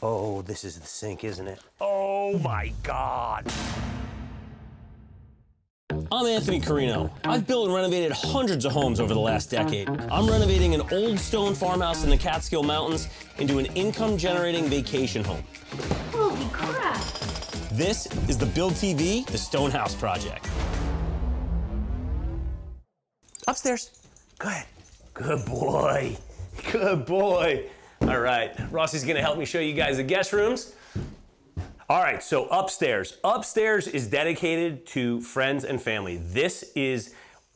Oh, this is the sink, isn't it? Oh my God. I'm Anthony Carino. I've built and renovated hundreds of homes over the last decade. I'm renovating an old stone farmhouse in the Catskill Mountains into an income-generating vacation home. Holy crap! This is the Build TV, the Stone House Project. Upstairs. Go ahead. Good boy. Good boy. All right, Rossi's gonna help me show you guys the guest rooms. All right, so upstairs. Upstairs is dedicated to friends and family. This is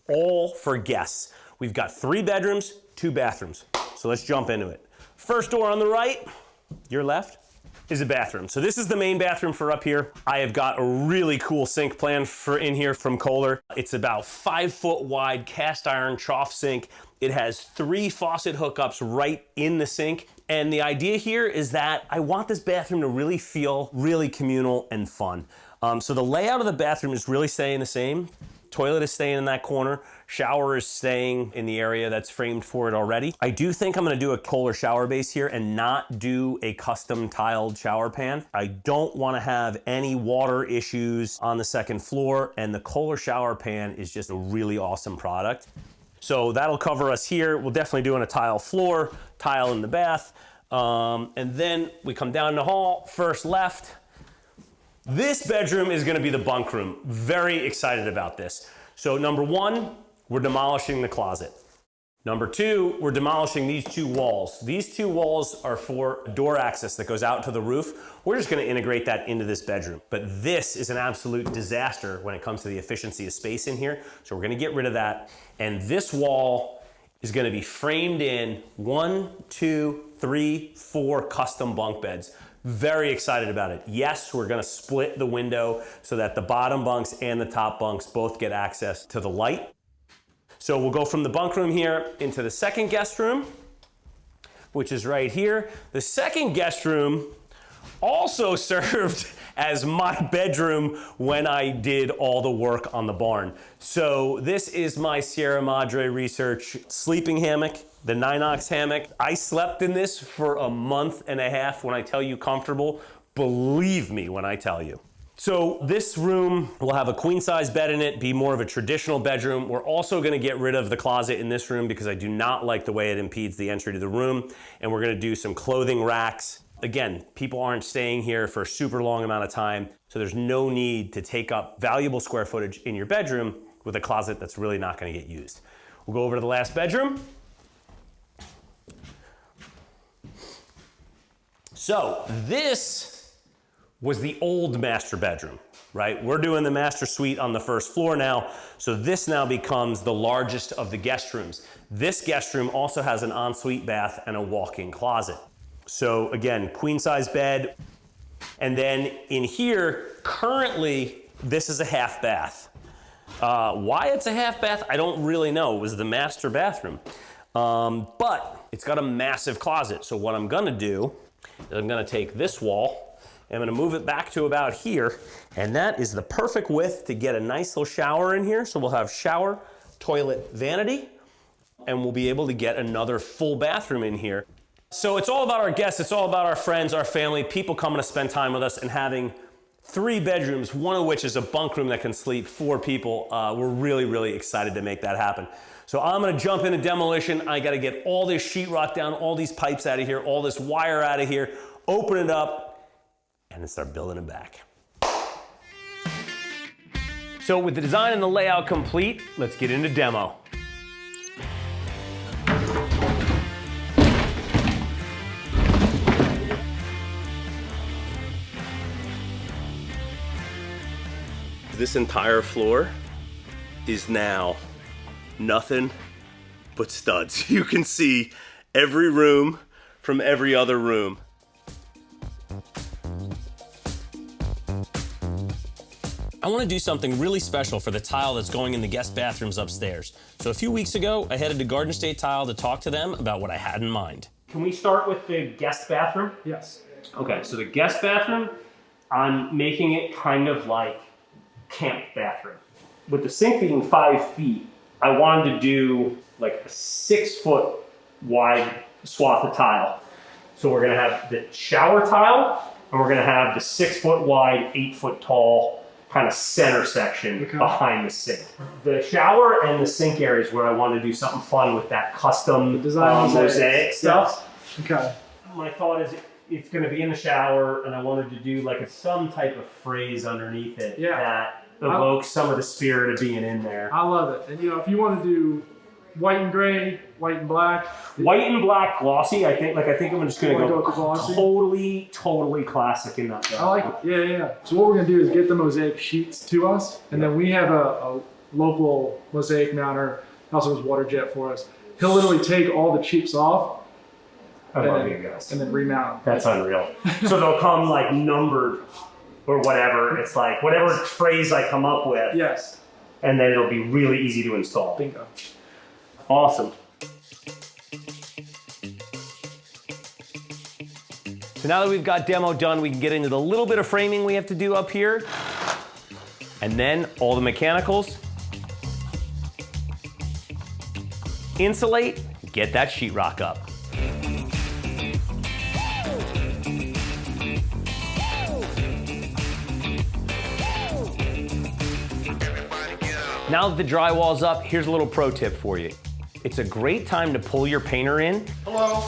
all for guests. We've got 3 bedrooms, 2 bathrooms. So let's jump into it. First door on the right, your left, is a bathroom. So this is the main bathroom for up here. I have got a really cool sink plan for in here from Kohler. It's about 5 foot wide cast iron trough sink. It has 3 faucet hookups right in the sink. And the idea here is that I want this bathroom to really feel really communal and fun. So the layout of the bathroom is really staying the same. Toilet is staying in that corner. Shower is staying in the area that's framed for it already. I do think I'm gonna do a Kohler shower base here and not do a custom tiled shower pan. I don't wanna have any water issues on the second floor, and the Kohler shower pan is just a really awesome product. So that'll cover us here. We'll definitely do on a tile floor, tile in the bath. And then we come down the hall, first left. This bedroom is gonna be the bunk room. Very excited about this. So number 1, we're demolishing the closet. Number 2, we're demolishing these 2 walls. These 2 walls are for door access that goes out to the roof. We're just gonna integrate that into this bedroom. But this is an absolute disaster when it comes to the efficiency of space in here. So we're gonna get rid of that. And this wall is gonna be framed in 1, 2, 3, 4 custom bunk beds. Very excited about it. Yes, we're gonna split the window so that the bottom bunks and the top bunks both get access to the light. So we'll go from the bunk room here into the second guest room, which is right here. The second guest room also served as my bedroom when I did all the work on the barn. So this is my Sierra Madre Research sleeping hammock, the Ninox hammock. I slept in this for a month and a half. When I tell you comfortable, believe me when I tell you. So this room will have a queen size bed in it, be more of a traditional bedroom. We're also gonna get rid of the closet in this room because I do not like the way it impedes the entry to the room. And we're gonna do some clothing racks. Again, people aren't staying here for a super long amount of time, so there's no need to take up valuable square footage in your bedroom with a closet that's really not gonna get used. We'll go over to the last bedroom. So this was the old master bedroom, right? We're doing the master suite on the first floor now, so this now becomes the largest of the guest rooms. This guest room also has an ensuite bath and a walk-in closet. So again, queen size bed. And then in here, currently, this is a half bath. Why it's a half bath, I don't really know. It was the master bathroom. But it's got a massive closet. So what I'm gonna do is I'm gonna take this wall, I'm gonna move it back to about here, and that is the perfect width to get a nice little shower in here. So we'll have shower, toilet, vanity, and we'll be able to get another full bathroom in here. So it's all about our guests, it's all about our friends, our family, people coming to spend time with us and having 3 bedrooms, one of which is a bunk room that can sleep 4 people. We're really, really excited to make that happen. So I'm gonna jump into demolition. I gotta get all this sheetrock down, all these pipes out of here, all this wire out of here, open it up, and then start building it back. So with the design and the layout complete, let's get into demo. This entire floor is now nothing but studs. You can see every room from every other room. I want to do something really special for the tile that's going in the guest bathrooms upstairs. So a few weeks ago, I headed to Garden State Tile to talk to them about what I had in mind. Can we start with the guest bathroom? Yes. Okay, so the guest bathroom, I'm making it kind of like camp bathroom. With the sink being 5 feet, I wanted to do like a 6 foot wide swath of tile. So we're gonna have the shower tile, and we're gonna have the 6 foot wide, 8 foot tall kind of center section behind the sink. The shower and the sink area is where I want to do something fun with that custom mosaic stuff. Okay. My thought is it's going to be in the shower, and I wanted to do like some type of phrase underneath it that evokes some of the spirit of being in there. I love it. And you know, if you want to do white and gray, white and black. White and black glossy, I think I'm just going to go with the glossy? totally classic in that. I like it. Yeah. So what we're going to do is get the mosaic sheets to us, and then we have a local mosaic mounter, also does water jet for us. He'll literally take all the chips off I love you guys. and then remount them. That's unreal. So they'll come like numbered or whatever. It's like whatever phrase I come up with. Yes. And then it'll be really easy to install. Bingo. Awesome. So now that we've got demo done, we can get into the little bit of framing we have to do up here. And then all the mechanicals. Insulate, get that sheetrock up. Now that the drywall's up, here's a little pro tip for you. It's a great time to pull your painter in. Hello.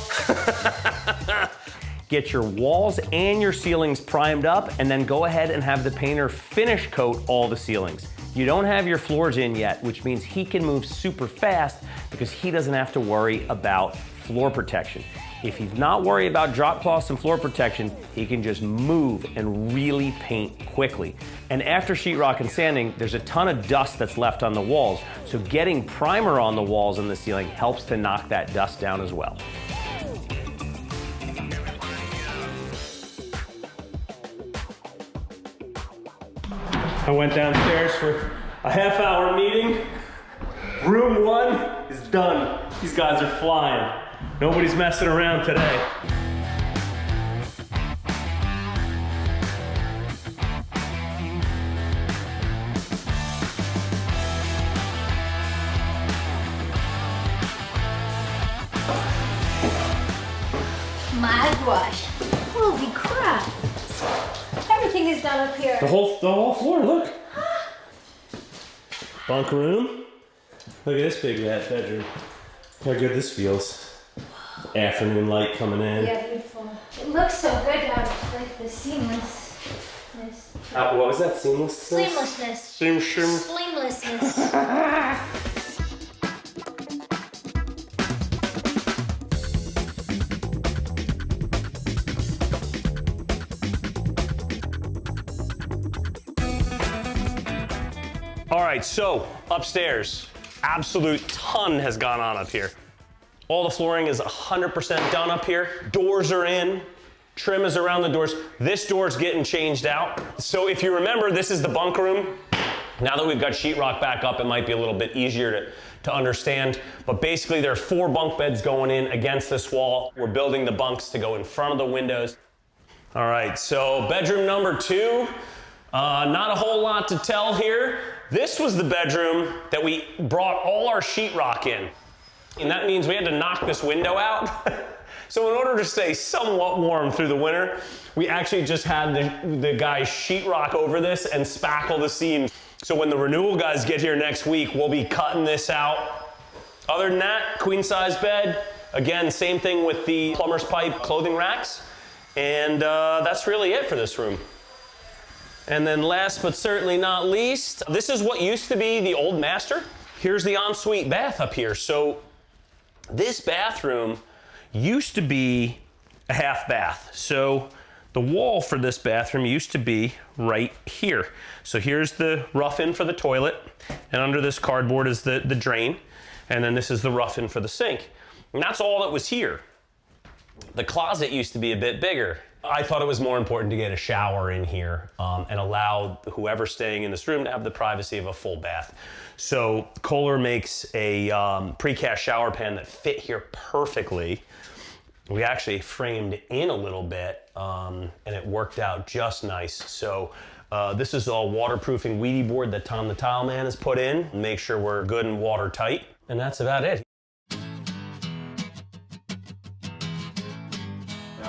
Get your walls and your ceilings primed up, and then go ahead and have the painter finish coat all the ceilings. You don't have your floors in yet, which means he can move super fast because he doesn't have to worry about floor protection. If he's not worried about drop cloths and floor protection, he can just move and really paint quickly. And after sheetrock and sanding, there's a ton of dust that's left on the walls, so getting primer on the walls and the ceiling helps to knock that dust down as well. I went downstairs for a half-hour meeting. Room 1 is done. These guys are flying. Nobody's messing around today. Mouthwash. Holy crap. Everything is done up here. The whole floor, look. Bunk room. Look at this big bedroom. How good this feels. Afternoon light coming in. Yeah, beautiful. It looks so good now, like the seamlessness. What was that? Seamlessness? Seamlessness. All right, so upstairs, absolute ton has gone on up here. All the flooring is 100% done up here. Doors are in, trim is around the doors. This door's getting changed out. So if you remember, this is the bunk room. Now that we've got sheetrock back up, it might be a little bit easier to understand. But basically there are 4 bunk beds going in against this wall. We're building the bunks to go in front of the windows. All right, so bedroom number 2. Not a whole lot to tell here. This was the bedroom that we brought all our sheetrock in. And that means we had to knock this window out. So in order to stay somewhat warm through the winter, we actually just had the guys sheetrock over this and spackle the seams. So when the renewal guys get here next week, we'll be cutting this out. Other than that, queen size bed. Again, same thing with the plumber's pipe clothing racks. And that's really it for this room. And then last but certainly not least, this is what used to be the old master. Here's the ensuite bath up here. So this bathroom used to be a half bath. So the wall for this bathroom used to be right here. So here's the rough-in for the toilet, and under this cardboard is the drain, and then this is the rough-in for the sink. And that's all that was here. The closet used to be a bit bigger. I thought it was more important to get a shower in here and allow whoever's staying in this room to have the privacy of a full bath. So Kohler makes a precast shower pan that fit here perfectly. We actually framed in a little bit and it worked out just nice. So this is all waterproofing Wheatie board that Tom the Tile Man has put in. Make sure we're good and watertight. And that's about it.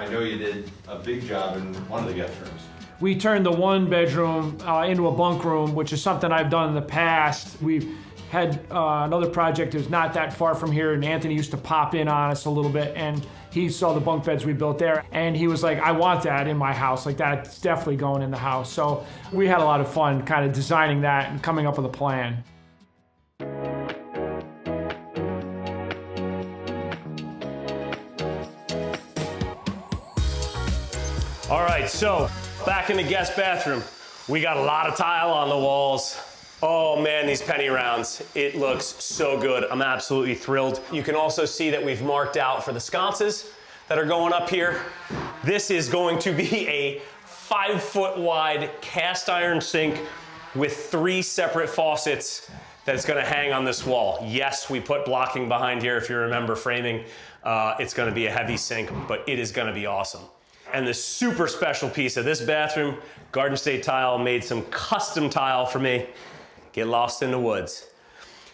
I know you did a big job in one of the guest rooms. We turned the 1-bedroom into a bunk room, which is something I've done in the past. We've had another project that was not that far from here, and Anthony used to pop in on us a little bit, and he saw the bunk beds we built there, and he was like, I want that in my house. Like, that's definitely going in the house. So we had a lot of fun kind of designing that and coming up with a plan. All right, so back in the guest bathroom. We got a lot of tile on the walls. Oh man, these penny rounds. It looks so good. I'm absolutely thrilled. You can also see that we've marked out for the sconces that are going up here. This is going to be a 5-foot wide cast iron sink with 3 separate faucets that's gonna hang on this wall. Yes, we put blocking behind here if you remember framing. It's gonna be a heavy sink, but it is gonna be awesome. And the super special piece of this bathroom, Garden State Tile made some custom tile for me. Get lost in the woods.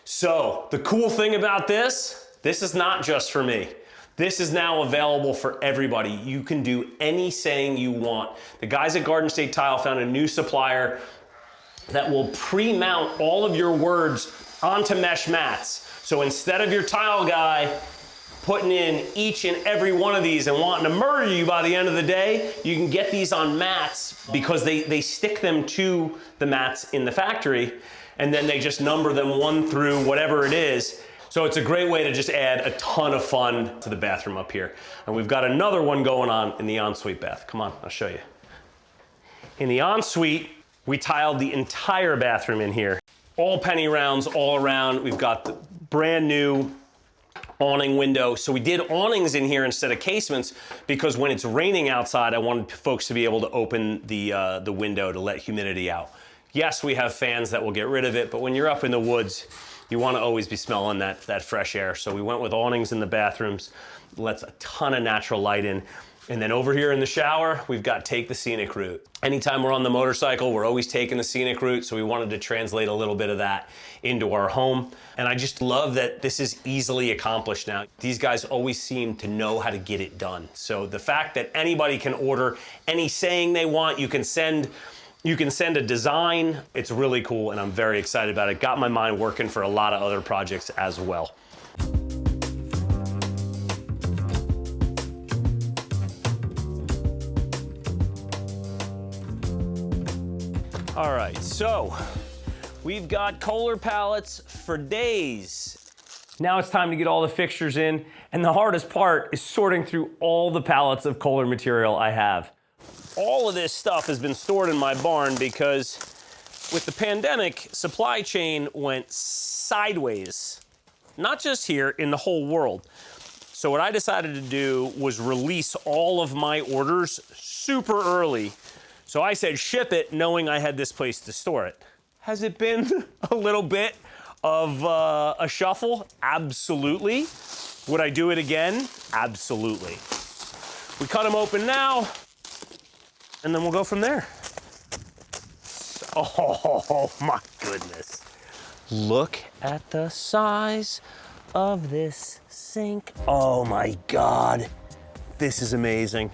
So the cool thing about this is not just for me. This is now available for everybody. You can do any saying you want. The guys at Garden State Tile found a new supplier that will pre-mount all of your words onto mesh mats. So instead of your tile guy putting in each and every one of these and wanting to murder you by the end of the day, you can get these on mats because they stick them to the mats in the factory, and then they just number them 1 through whatever it is. So it's a great way to just add a ton of fun to the bathroom up here. And we've got another one going on in the ensuite bath. Come on, I'll show you. In the ensuite, we tiled the entire bathroom in here. All penny rounds all around. We've got the brand new awning window. So we did awnings in here instead of casements because when it's raining outside, I wanted folks to be able to open the window to let humidity out. Yes, we have fans that will get rid of it, but when you're up in the woods, you want to always be smelling that fresh air. So we went with awnings in the bathrooms, lets a ton of natural light in. And then over here in the shower, we've got take the scenic route. Anytime we're on the motorcycle, we're always taking the scenic route, so we wanted to translate a little bit of that into our home. And I just love that this is easily accomplished now. These guys always seem to know how to get it done. So the fact that anybody can order any saying they want, you can send a design, it's really cool, and I'm very excited about it. Got my mind working for a lot of other projects as well. All right, so we've got Kohler pallets for days. Now it's time to get all the fixtures in, and the hardest part is sorting through all the pallets of Kohler material I have. All of this stuff has been stored in my barn because with the pandemic, supply chain went sideways. Not just here, in the whole world. So what I decided to do was release all of my orders super early. So I said ship it knowing I had this place to store it. Has it been a little bit of a shuffle? Absolutely. Would I do it again? Absolutely. We cut them open now, and then we'll go from there. Oh my goodness. Look at the size of this sink. Oh my God. This is amazing.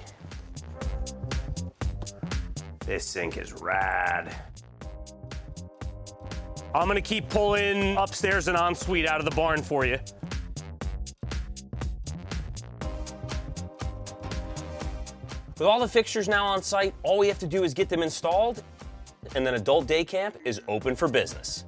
This sink is rad. I'm gonna keep pulling upstairs and ensuite out of the barn for you. With all the fixtures now on site, all we have to do is get them installed, and then Adult Day Camp is open for business.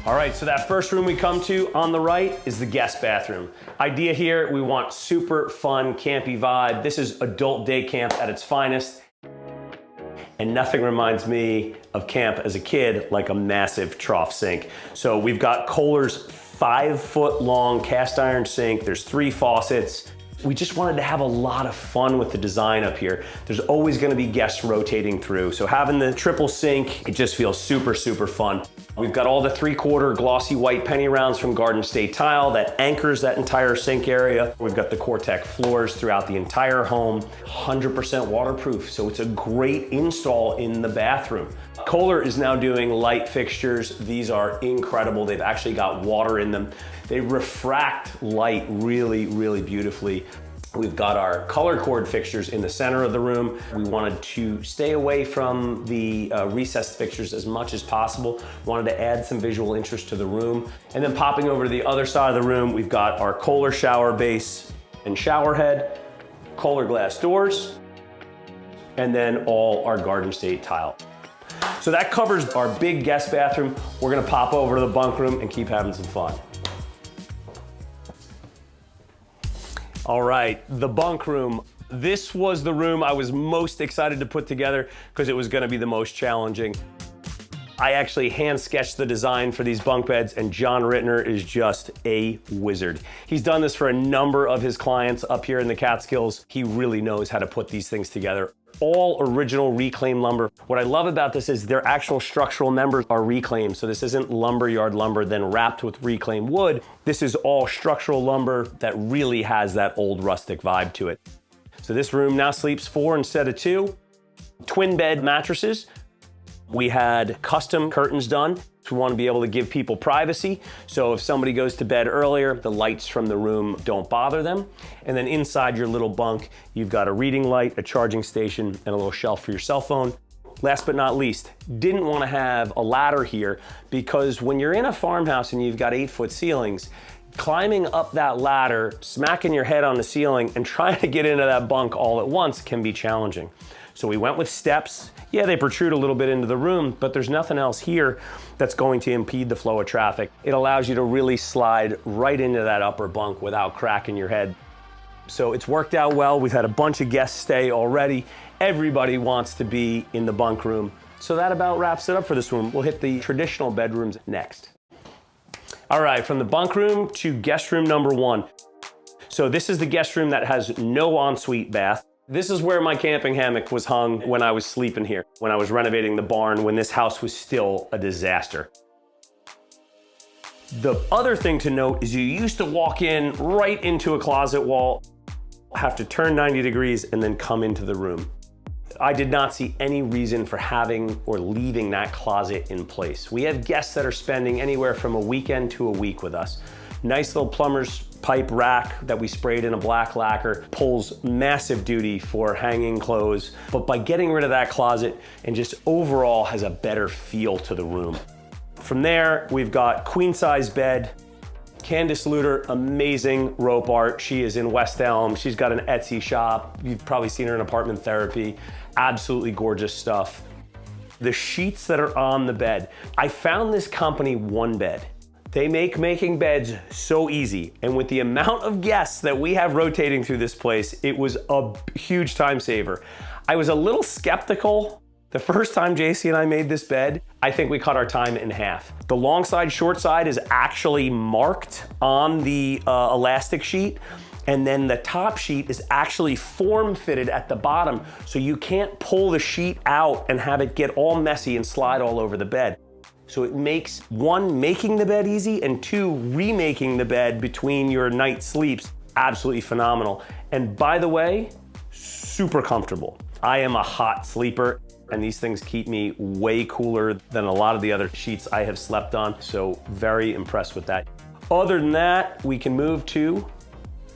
All right, so that first room we come to on the right is the guest bathroom. Idea here, we want super fun, campy vibe. This is adult day camp at its finest. And nothing reminds me of camp as a kid like a massive trough sink. So we've got Kohler's 5-foot long cast iron sink. There's 3 faucets. We just wanted to have a lot of fun with the design up here. There's always gonna be guests rotating through. So having the triple sink, it just feels super, super fun. We've got all the 3/4 glossy white penny rounds from Garden State Tile that anchors that entire sink area. We've got the Cortec floors throughout the entire home, 100% waterproof, so it's a great install in the bathroom. KOHLER is now doing light fixtures. These are incredible. They've actually got water in them. They refract light really, really beautifully. We've got our color cord fixtures in the center of the room. We wanted to stay away from the recessed fixtures as much as possible. Wanted to add some visual interest to the room. And then popping over to the other side of the room, we've got our KOHLER shower base and shower head, KOHLER glass doors, and then all our Garden State tile. So that covers our big guest bathroom. We're gonna pop over to the bunk room and keep having some fun. All right, the bunk room. This was the room I was most excited to put together because it was gonna be the most challenging. I actually hand sketched the design for these bunk beds, and John Rittner is just a wizard. He's done this for a number of his clients up here in the Catskills. He really knows how to put these things together. All original reclaimed lumber. What I love about this is their actual structural members are reclaimed. So this isn't lumberyard lumber then wrapped with reclaimed wood. This is all structural lumber that really has that old rustic vibe to it. So this room now sleeps 4 instead of 2. Twin bed mattresses. We had custom curtains done. We want to be able to give people privacy. So if somebody goes to bed earlier, the lights from the room don't bother them. And then inside your little bunk, you've got a reading light, a charging station, and a little shelf for your cell phone. Last but not least, didn't want to have a ladder here because when you're in a farmhouse and you've got 8-foot ceilings, climbing up that ladder, smacking your head on the ceiling, and trying to get into that bunk all at once can be challenging. So we went with steps. Yeah, they protrude a little bit into the room, but there's nothing else here that's going to impede the flow of traffic. It allows you to really slide right into that upper bunk without cracking your head. So it's worked out well. We've had a bunch of guests stay already. Everybody wants to be in the bunk room. So that about wraps it up for this room. We'll hit the traditional bedrooms next. All right, from the bunk room to guest room number 1. So this is the guest room that has no ensuite bath. This is where my camping hammock was hung when I was sleeping here, when I was renovating the barn, when this house was still a disaster. The other thing to note is you used to walk in right into a closet wall, have to turn 90 degrees and then come into the room. I did not see any reason for having or leaving that closet in place. We have guests that are spending anywhere from a weekend to a week with us. Nice little plumber's pipe rack that we sprayed in a black lacquer pulls massive duty for hanging clothes, but by getting rid of that closet and just overall has a better feel to the room. From there, we've got queen size bed. Candace Luter, amazing rope art. She is in West Elm. She's got an Etsy shop. You've probably seen her in Apartment Therapy. Absolutely gorgeous stuff. The sheets that are on the bed. I found this company, One Bed. They make making beds so easy. And with the amount of guests that we have rotating through this place, it was a huge time saver. I was a little skeptical the first time JC and I made this bed. I think we cut our time in half. The long side, short side is actually marked on the elastic sheet. And then the top sheet is actually form fitted at the bottom. So you can't pull the sheet out and have it get all messy and slide all over the bed. So it makes, 1, making the bed easy, and 2, remaking the bed between your night sleeps absolutely phenomenal. And by the way, super comfortable. I am a hot sleeper, and these things keep me way cooler than a lot of the other sheets I have slept on, so very impressed with that. Other than that, we can move to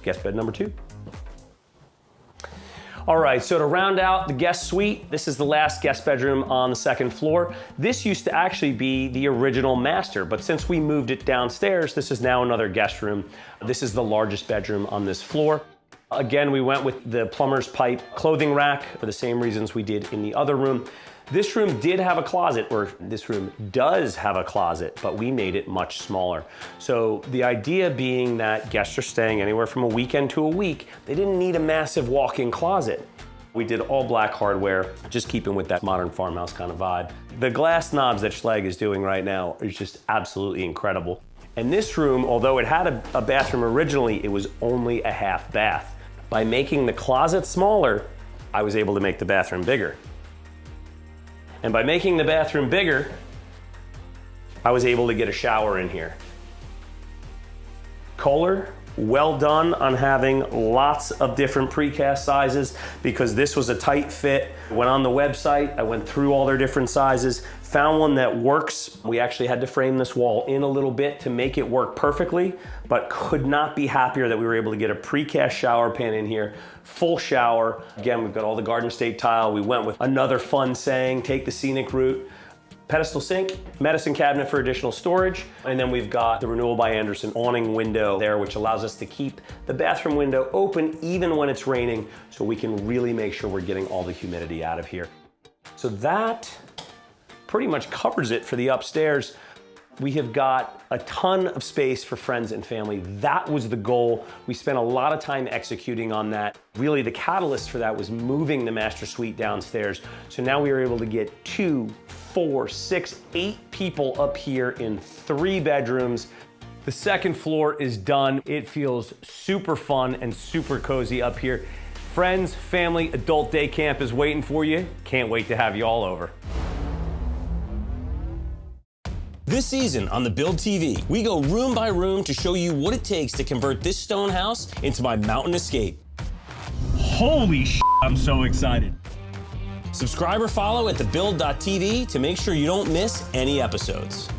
guest bed number 2. All right, so to round out the guest suite, this is the last guest bedroom on the 2nd floor. This used to actually be the original master, but since we moved it downstairs, this is now another guest room. This is the largest bedroom on this floor. Again, we went with the plumber's pipe clothing rack for the same reasons we did in the other room. This room did have a closet, or this room does have a closet, but we made it much smaller. So the idea being that guests are staying anywhere from a weekend to a week, they didn't need a massive walk-in closet. We did all black hardware, just keeping with that modern farmhouse kind of vibe. The glass knobs that Schleg is doing right now is just absolutely incredible. And this room, although it had a bathroom originally, it was only a half bath. By making the closet smaller, I was able to make the bathroom bigger. And by making the bathroom bigger, I was able to get a shower in here. KOHLER, well done on having lots of different precast sizes because this was a tight fit. Went on the website, I went through all their different sizes, found one that works. We actually had to frame this wall in a little bit to make it work perfectly, but could not be happier that we were able to get a precast shower pan in here, full shower. Again, we've got all the Garden State tile. We went with another fun saying, take the scenic route. Pedestal sink, medicine cabinet for additional storage, and then we've got the Renewal by Andersen awning window there, which allows us to keep the bathroom window open even when it's raining, so we can really make sure we're getting all the humidity out of here. So that pretty much covers it for the upstairs. We have got a ton of space for friends and family. That was the goal. We spent a lot of time executing on that. Really, the catalyst for that was moving the master suite downstairs. So now we are able to get 2, 4, 6, 8 people up here in 3 bedrooms. The second floor is done. It feels super fun and super cozy up here. Friends, family, adult day camp is waiting for you. Can't wait to have you all over. This season on the Build TV, we go room by room to show you what it takes to convert this stone house into my mountain escape. Holy shit, I'm so excited. Subscribe or follow at thebuild.tv to make sure you don't miss any episodes.